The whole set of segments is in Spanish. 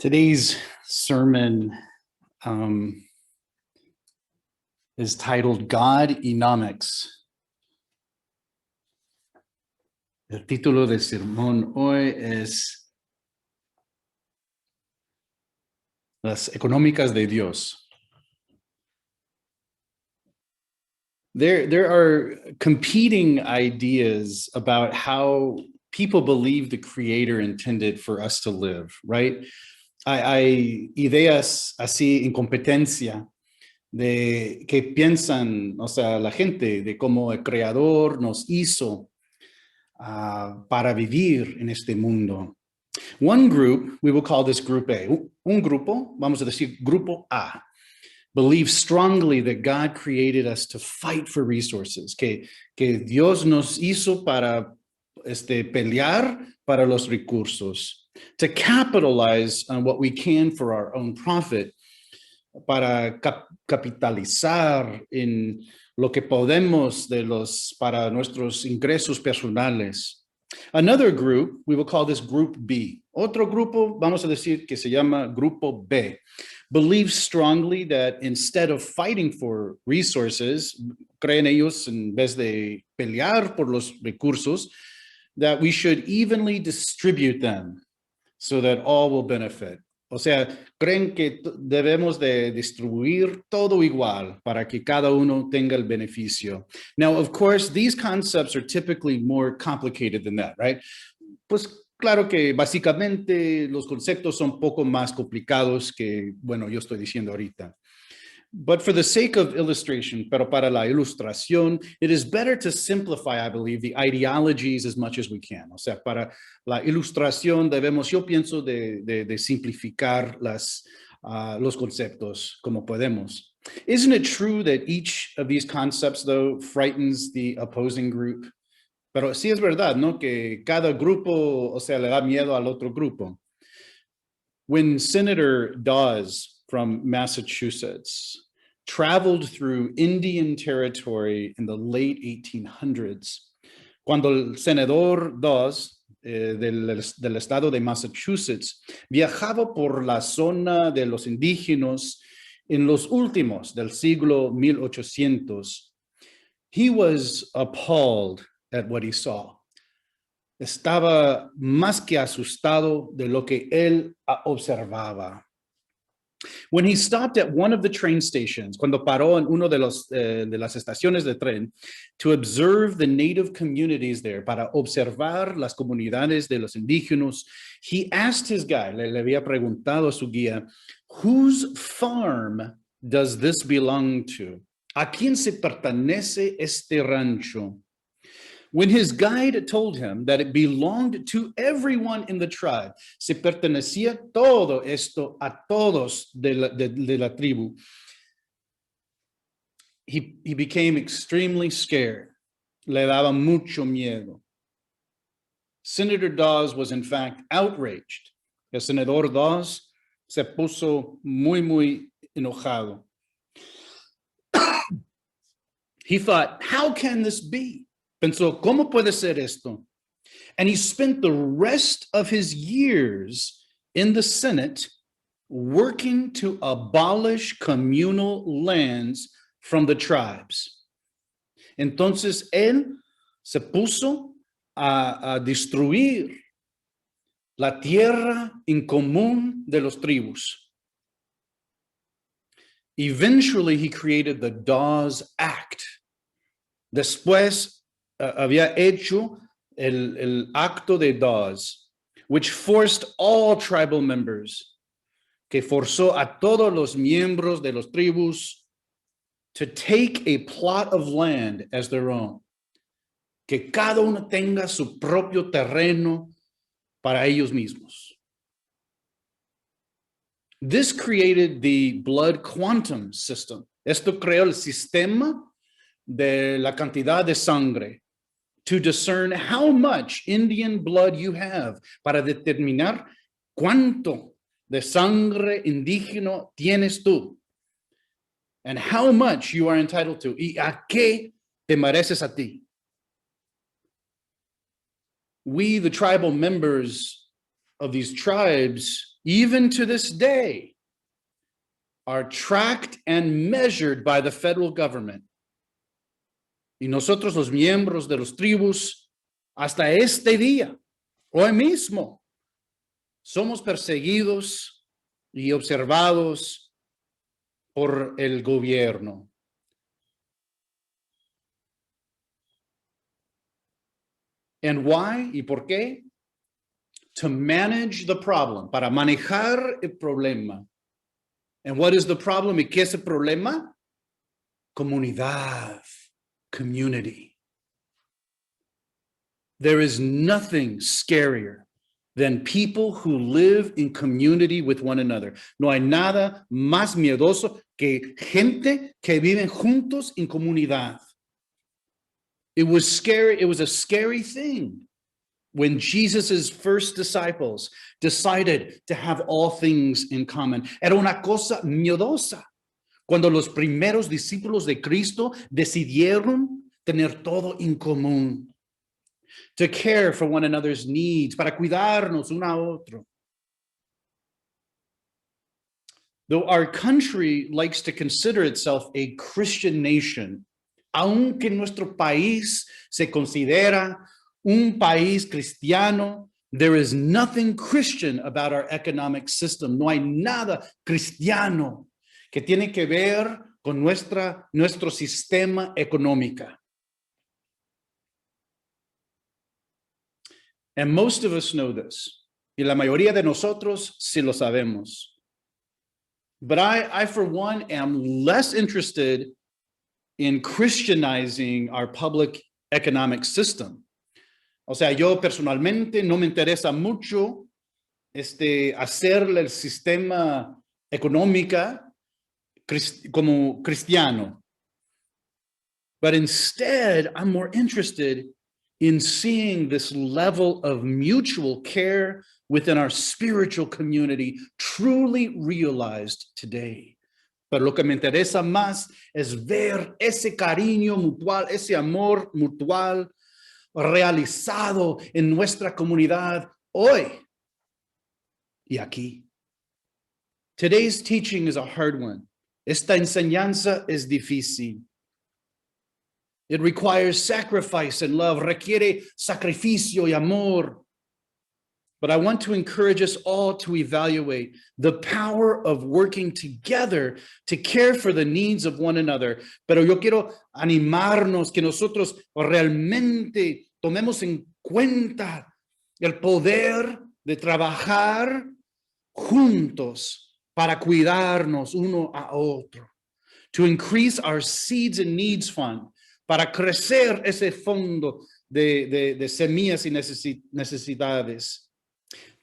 Today's sermon is titled God-enomics. El título del sermón hoy es Las económicas de Dios. There are competing ideas about how people believe the Creator intended for us to live, right? Hay ideas así en competencia de que piensan, o sea, la gente de cómo el Creador nos hizo para vivir en este mundo. One group, we will call this Group A. Un grupo, vamos a decir Grupo A, believes strongly that God created us to fight for resources, que Dios nos hizo para pelear para los recursos, to capitalize on what we can for our own profit, para capitalizar en lo que podemos para nuestros ingresos personales. Another group, we will call this Group B. Otro grupo, vamos a decir que se llama Grupo B, believes strongly that instead of fighting for resources, creen ellos en vez de pelear por los recursos, that we should evenly distribute them so that all will benefit. O sea, creen que debemos de distribuir todo igual para que cada uno tenga el beneficio. Now, of course, these concepts are typically more complicated than that, right? Pues claro que básicamente los conceptos son un poco más complicados que, bueno, yo estoy diciendo ahorita. But for the sake of illustration, pero para la ilustración, it is better to simplify, I believe, the ideologies as much as we can. O sea, para la ilustración debemos, yo pienso, de simplificar los conceptos como podemos. Isn't it true that each of these concepts, though, frightens the opposing group? Pero sí es verdad, ¿no? Que cada grupo, o sea, le da miedo al otro grupo. When Senator Dawes from Massachusetts traveled through Indian territory in the late 1800s, cuando el senador Dawes del estado de Massachusetts viajaba por la zona de los indígenas en los últimos del siglo 1800, he was appalled at what he saw. Estaba más que asustado de lo que él observaba. When he stopped at one of the train stations, cuando paró en uno de las estaciones de tren, to observe the native communities there, para observar las comunidades de los indígenas, he asked his guide, le había preguntado a su guía, whose farm does this belong to? ¿A quién se pertenece este rancho? When his guide told him that it belonged to everyone in the tribe, se pertenecía todo esto a todos de la tribu, he became extremely scared. Le daba mucho miedo. Senator Dawes was in fact outraged. El senador Dawes se puso muy enojado. He thought, how can this be? Pensó, ¿cómo puede ser esto? And he spent the rest of his years in the Senate working to abolish communal lands from the tribes. Entonces, él se puso a destruir la tierra en común de los tribus. Eventually, he created the Dawes Act. Después, había hecho el acto de Dawes, which forced all tribal members, que forzó a todos los miembros de los tribus to take a plot of land as their own, que cada uno tenga su propio terreno para ellos mismos. This created the blood quantum system. Esto creó el sistema de la cantidad de sangre, to discern how much Indian blood you have, para determinar cuánto de sangre indígena tienes tú, and how much you are entitled to, y a qué te mereces a ti. We, the tribal members, of these tribes, even to this day, are tracked and measured by the federal government. Y nosotros, los miembros de los tribus, hasta este día, hoy mismo, somos perseguidos y observados por el gobierno. And why? ¿Y por qué? To manage the problem, para manejar el problema. And what is the problem? ¿Y qué es el problema? Comunidad, community. There is nothing scarier than people who live in community with one another. No hay nada más miedoso que gente que viven juntos en comunidad. It was scary. It was a scary thing when Jesus's first disciples decided to have all things in common. Era una cosa miedosa cuando los primeros discípulos de Cristo decidieron tener todo en común. To care for one another's needs, para cuidarnos uno a otro. Though our country likes to consider itself a Christian nation, aunque nuestro país se considera un país cristiano, there is nothing Christian about our economic system. No hay nada cristiano que tiene que ver con nuestro sistema económico. And most of us know this. Y la mayoría de nosotros sí lo sabemos. But I, for one, am less interested in Christianizing our public economic system. O sea, yo personalmente no me interesa mucho hacerle el sistema económico como cristiano. But instead, I'm more interested in seeing this level of mutual care within our spiritual community truly realized today. Pero lo que me interesa más es ver ese cariño mutual, ese amor mutual realizado en nuestra comunidad hoy y aquí. Today's teaching is a hard one. Esta enseñanza es difícil. It requires sacrifice and love, requiere sacrificio y amor. But I want to encourage us all to evaluate the power of working together to care for the needs of one another. Pero yo quiero animarnos que nosotros realmente tomemos en cuenta el poder de trabajar juntos para cuidarnos uno a otro. To increase our seeds and needs fund, para crecer ese fondo de semillas y necesidades.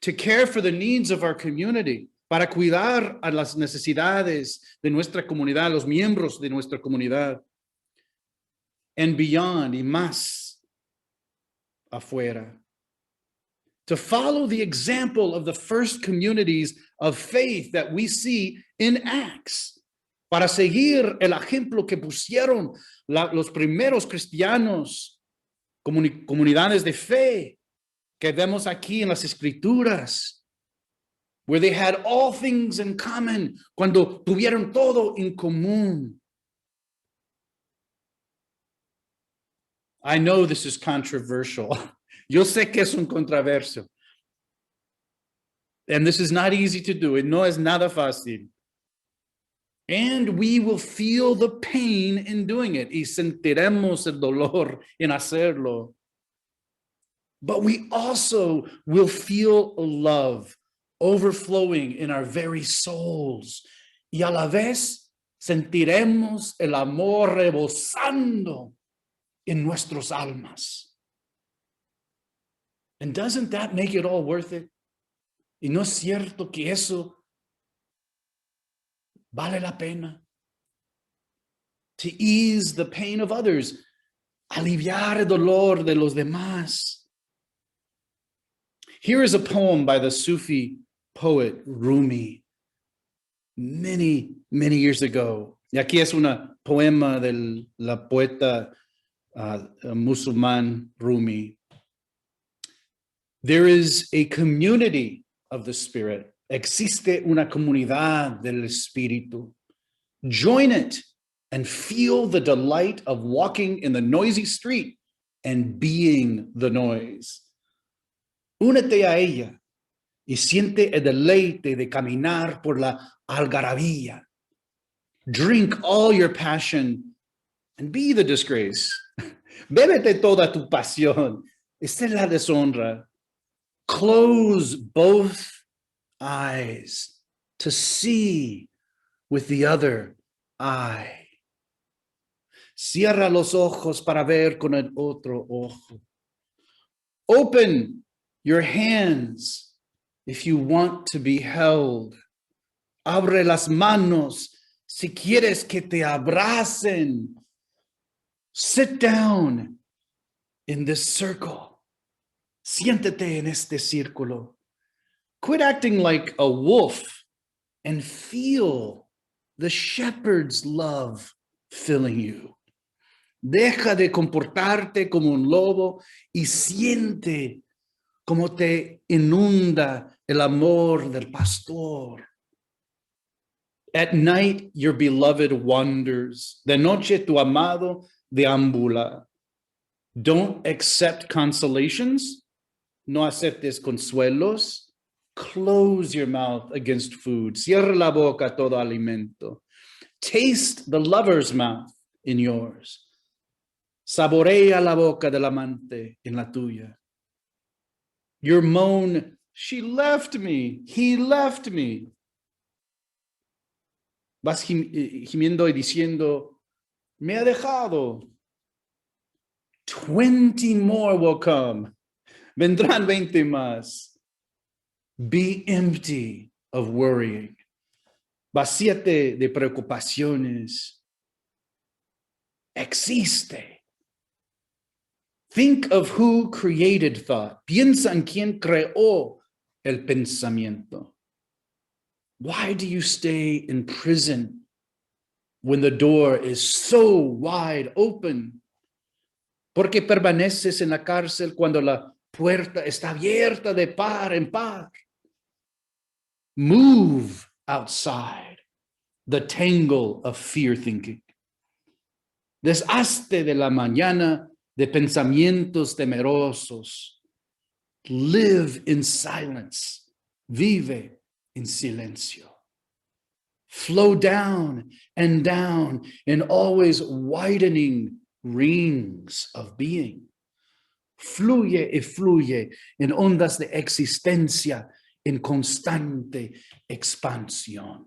To care for the needs of our community, para cuidar a las necesidades de nuestra comunidad, los miembros de nuestra comunidad. And beyond, y más afuera. To follow the example of the first communities of faith that we see in Acts. Para seguir el ejemplo que pusieron los primeros cristianos, comunidades de fe que vemos aquí en las escrituras, where they had all things in common, cuando tuvieron todo en común. I know this is controversial. Yo sé que es un controversio. And this is not easy to do. No es nada fácil. And we will feel the pain in doing it. Y sentiremos el dolor en hacerlo. But we also will feel love overflowing in our very souls. Y a la vez sentiremos el amor rebosando en nuestros almas. And doesn't that make it all worth it? Y no es cierto que eso vale la pena. To ease the pain of others, aliviar el dolor de los demás. Here is a poem by the Sufi poet Rumi, many, many years ago. Y aquí es una poema de la poeta musulmán Rumi. There is a community of the Spirit. Existe una comunidad del Espíritu. Join it and feel the delight of walking in the noisy street and being the noise. Únete a ella y siente el deleite de caminar por la algarabía. Drink all your passion and be the disgrace. Bébete toda tu pasión. Esta es la deshonra. Close both eyes to see with the other eye. Cierra los ojos para ver con el otro ojo. Open your hands if you want to be held. Abre las manos si quieres que te abracen. Sit down in this circle. Siéntate en este círculo. Quit acting like a wolf and feel the shepherd's love filling you. Deja de comportarte como un lobo y siente como te inunda el amor del pastor. At night, your beloved wanders. De noche, tu amado deambula. Don't accept consolations. No aceptes consuelos. Close your mouth against food. Cierra la boca a todo alimento. Taste the lover's mouth in yours. Saborea la boca del amante en la tuya. Your moan, she left me, he left me. Vas gimiendo y diciendo, me ha dejado. 20 more will come. Vendrán 20 más. Be empty of worrying. Vacíate de preocupaciones. Existe. Think of who created thought. Piensa en quien creó el pensamiento. Why do you stay in prison when the door is so wide open? ¿Por qué permaneces en la cárcel cuando la puerta está abierta de par en par? Move outside the tangle of fear thinking. Deshazte de la mañana de pensamientos temerosos. Live in silence. Vive in silencio. Flow down and down in always widening rings of being. Fluye y fluye en ondas de existencia en constante expansión.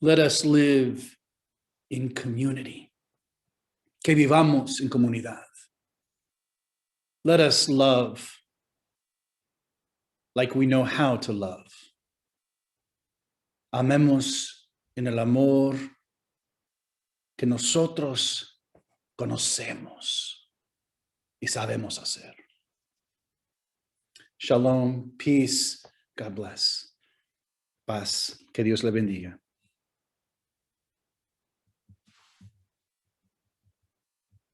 Let us live in community. Que vivamos en comunidad. Let us love like we know how to love. Amemos en el amor que nosotros conocemos y sabemos hacer. Shalom, peace, God bless. Paz, que Dios le bendiga.